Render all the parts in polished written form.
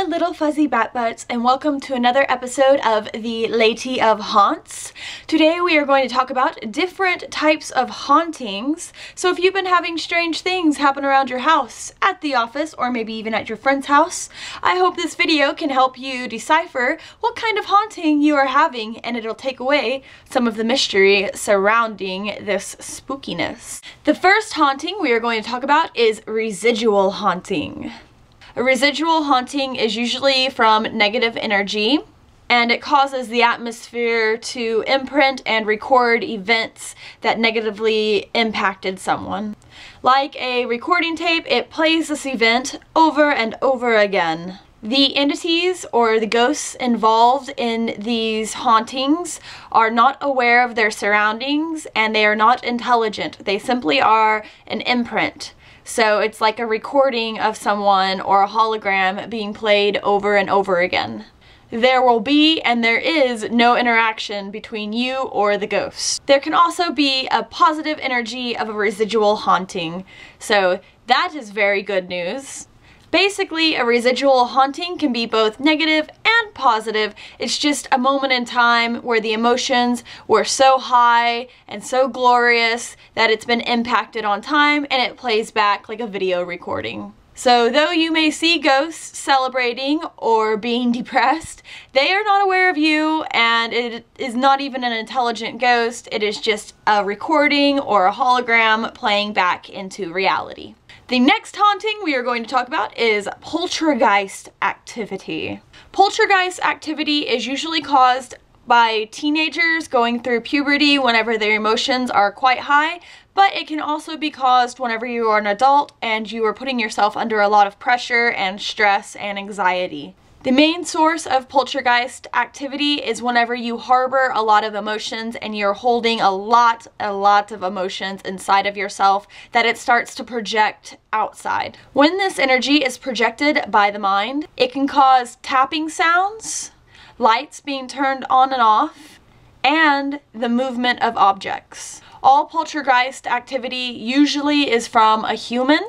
little fuzzy bat butts, and welcome to another episode of the Lady of Haunts. Today we are going to talk about different types of hauntings. So if you've been having strange things happen around your house, at the office, or maybe even at your friend's house, I hope this video can help you decipher what kind of haunting you are having, and it'll take away some of the mystery surrounding this spookiness. The first haunting we are going to talk about is residual haunting. A residual haunting is usually from negative energy, and it causes the atmosphere to imprint and record events that negatively impacted someone. Like a recording tape, it plays this event over and over again. The entities or the ghosts involved in these hauntings are not aware of their surroundings, and they are not intelligent. They simply are an imprint. So it's like a recording of someone or a hologram being played over and over again. There will be and there is no interaction between you or the ghost. There can also be a positive energy of a residual haunting. So that is very good news. Basically, a residual haunting can be both negative and positive. It's just a moment in time where the emotions were so high and so glorious that it's been impacted on time, and it plays back like a video recording. So though you may see ghosts celebrating or being depressed, they are not aware of you, and it is not even an intelligent ghost. It is just a recording or a hologram playing back into reality. The next haunting we are going to talk about is poltergeist activity. Poltergeist activity is usually caused by teenagers going through puberty whenever their emotions are quite high, but it can also be caused whenever you are an adult and you are putting yourself under a lot of pressure and stress and anxiety. The main source of poltergeist activity is whenever you harbor a lot of emotions and you're holding a lot of emotions inside of yourself that it starts to project outside. When this energy is projected by the mind, it can cause tapping sounds, lights being turned on and off, and the movement of objects. All poltergeist activity usually is from a human,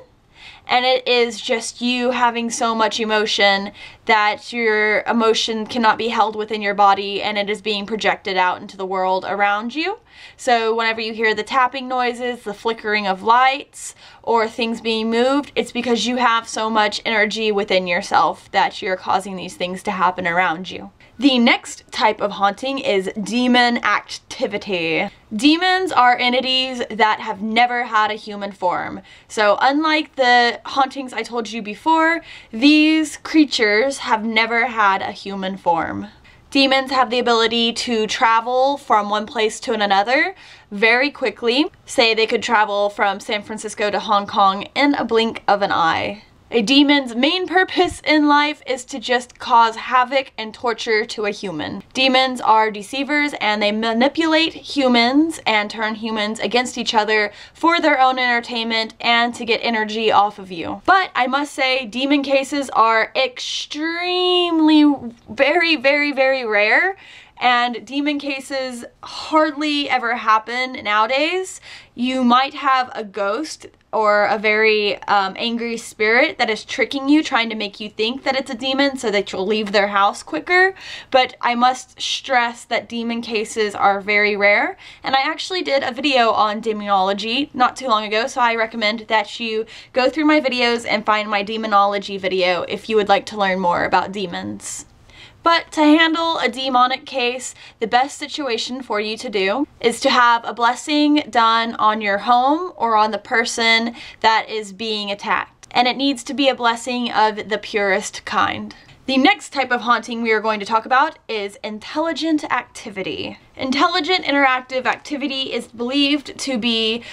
and it is just you having so much emotion that your emotion cannot be held within your body, and it is being projected out into the world around you. So whenever you hear the tapping noises, the flickering of lights, or things being moved, it's because you have so much energy within yourself that you're causing these things to happen around you. The next type of haunting is demon activity. Demons are entities that have never had a human form. So unlike the hauntings I told you before, these creatures have never had a human form. Demons have the ability to travel from one place to another very quickly. Say they could travel from San Francisco to Hong Kong in a blink of an eye. A demon's main purpose in life is to just cause havoc and torture to a human. Demons are deceivers, and they manipulate humans and turn humans against each other for their own entertainment and to get energy off of you. But I must say, demon cases are extremely, very rare. And demon cases hardly ever happen nowadays. You might have a ghost or a very angry spirit that is tricking you, trying to make you think that it's a demon so that you'll leave their house quicker. But I must stress that demon cases are very rare. And I actually did a video on demonology not too long ago, so I recommend that you go through my videos and find my demonology video if you would like to learn more about demons. But to handle a demonic case, the best situation for you to do is to have a blessing done on your home or on the person that is being attacked. And it needs to be a blessing of the purest kind. The next type of haunting we are going to talk about is intelligent activity. Intelligent interactive activity is believed to be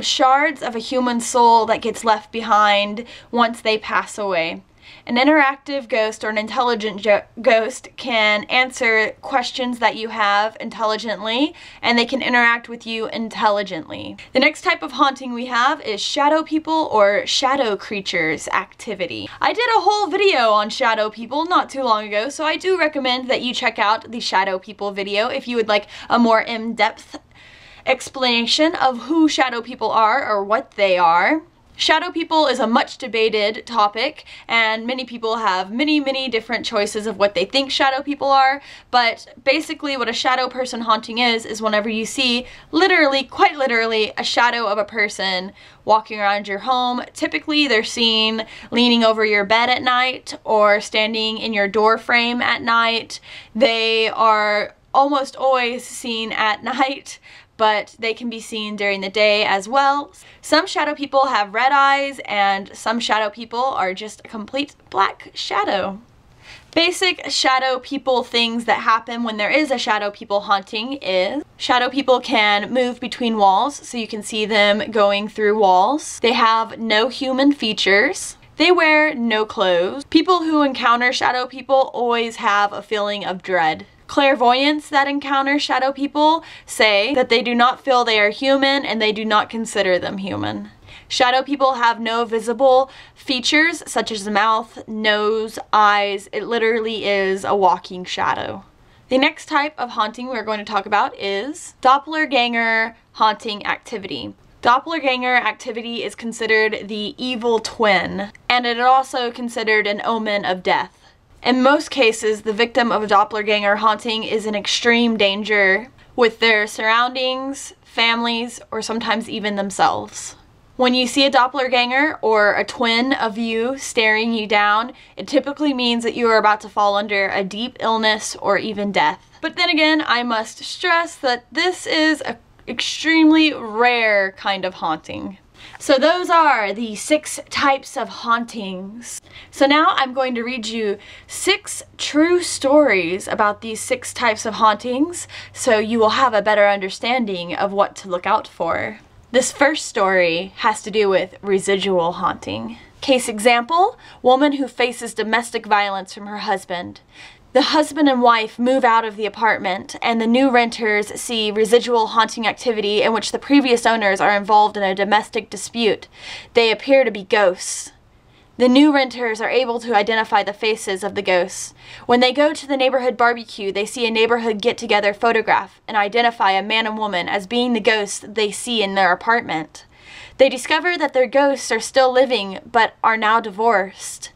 shards of a human soul that gets left behind once they pass away. An interactive ghost or an intelligent ghost can answer questions that you have intelligently, and they can interact with you intelligently. The next type of haunting we have is shadow people or shadow creatures activity. I did a whole video on shadow people not too long ago, so I do recommend that you check out the shadow people video if you would like a more in-depth explanation of who shadow people are or what they are. Shadow people is a much debated topic, and many people have many different choices of what they think shadow people are, but basically what a shadow person haunting is whenever you see literally, quite literally, a shadow of a person walking around your home. Typically they're seen leaning over your bed at night or standing in your door frame at night. They are almost always seen at night, but they can be seen during the day as well. Some shadow people have red eyes, and some shadow people are just a complete black shadow. Basic shadow people things that happen when there is a shadow people haunting is shadow people can move between walls, so you can see them going through walls. They have no human features. They wear no clothes. People who encounter shadow people always have a feeling of dread. Clairvoyants that encounter shadow people say that they do not feel they are human and they do not consider them human. Shadow people have no visible features such as mouth, nose, eyes. It literally is a walking shadow. The next type of haunting we're going to talk about is doppelganger haunting activity. Doppelganger activity is considered the evil twin, and it is also considered an omen of death. In most cases, the victim of a doppelganger haunting is in extreme danger with their surroundings, families, or sometimes even themselves. When you see a doppelganger or a twin of you staring you down, it typically means that you are about to fall under a deep illness or even death. But then again, I must stress that this is an extremely rare kind of haunting. So those are the 6 types of hauntings. So now I'm going to read you 6 true stories about these 6 types of hauntings, so you will have a better understanding of what to look out for. This first story has to do with residual haunting. Case example, woman who faces domestic violence from her husband. The husband and wife move out of the apartment, and the new renters see residual haunting activity in which the previous owners are involved in a domestic dispute. They appear to be ghosts. The new renters are able to identify the faces of the ghosts. When they go to the neighborhood barbecue, they see a neighborhood get-together photograph and identify a man and woman as being the ghosts they see in their apartment. They discover that their ghosts are still living but are now divorced.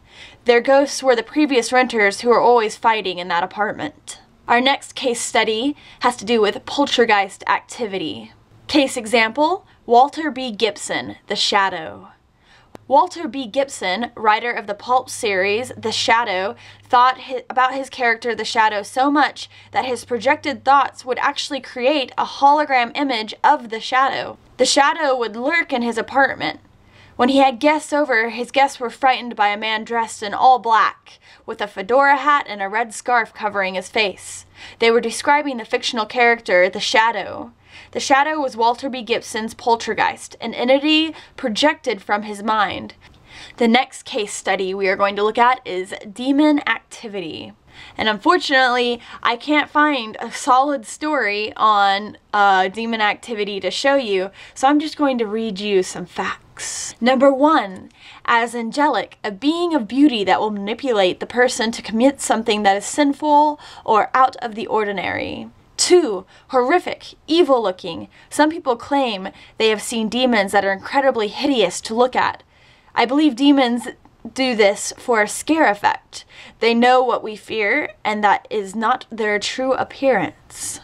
Their ghosts were the previous renters who were always fighting in that apartment. Our next case study has to do with poltergeist activity. Case example, Walter B. Gibson, The Shadow. Walter B. Gibson, writer of the pulp series The Shadow, thought about his character The Shadow so much that his projected thoughts would actually create a hologram image of The Shadow. The Shadow would lurk in his apartment. When he had guests over, his guests were frightened by a man dressed in all black, with a fedora hat and a red scarf covering his face. They were describing the fictional character, The Shadow. The Shadow was Walter B. Gibson's poltergeist, an entity projected from his mind. The next case study we are going to look at is demon activity. And unfortunately, I can't find a solid story on demon activity to show you, so I'm just going to read you some facts. Number 1, as angelic, a being of beauty that will manipulate the person to commit something that is sinful or out of the ordinary. 2, horrific, evil looking. Some people claim they have seen demons that are incredibly hideous to look at. I believe demons do this for a scare effect. They know what we fear, and that is not their true appearance.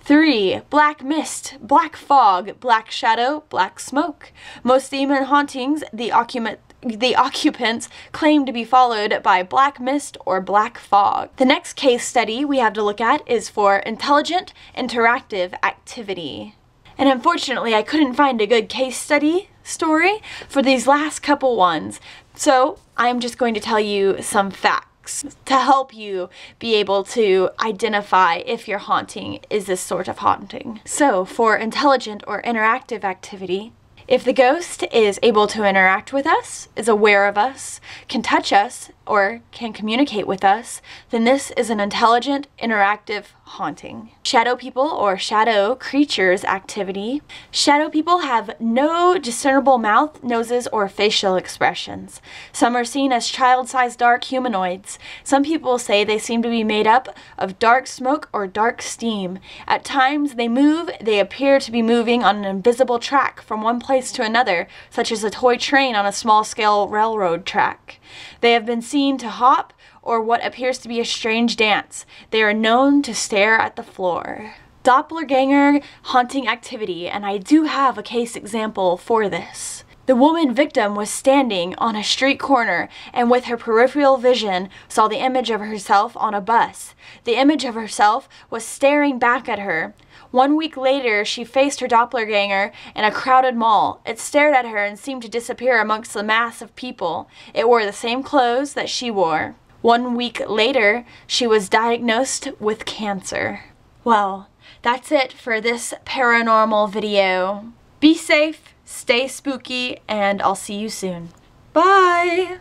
3, black mist, black fog, black shadow, black smoke. Most demon hauntings, the occupants claim to be followed by black mist or black fog. The next case study we have to look at is for intelligent, interactive activity. And unfortunately, I couldn't find a good case study story for these last couple ones, so I'm just going to tell you some facts to help you be able to identify if your haunting is this sort of haunting. So, for intelligent or interactive activity, if the ghost is able to interact with us, is aware of us, can touch us, or can communicate with us, then this is an intelligent, interactive haunting. Shadow people or shadow creatures activity. Shadow people have no discernible mouth, noses, or facial expressions. Some are seen as child-sized dark humanoids. Some people say they seem to be made up of dark smoke or dark steam. At times they move, they appear to be moving on an invisible track from one place to another, such as a toy train on a small-scale railroad track. They have been seen to hop or what appears to be a strange dance. They are known to stare at the floor. Doppelganger haunting activity, and I do have a case example for this. The woman victim was standing on a street corner and with her peripheral vision saw the image of herself on a bus. The image of herself was staring back at her. 1 week later, she faced her doppelganger in a crowded mall. It stared at her and seemed to disappear amongst the mass of people. It wore the same clothes that she wore. 1 week later, she was diagnosed with cancer. Well, that's it for this paranormal video. Be safe, stay spooky, and I'll see you soon. Bye!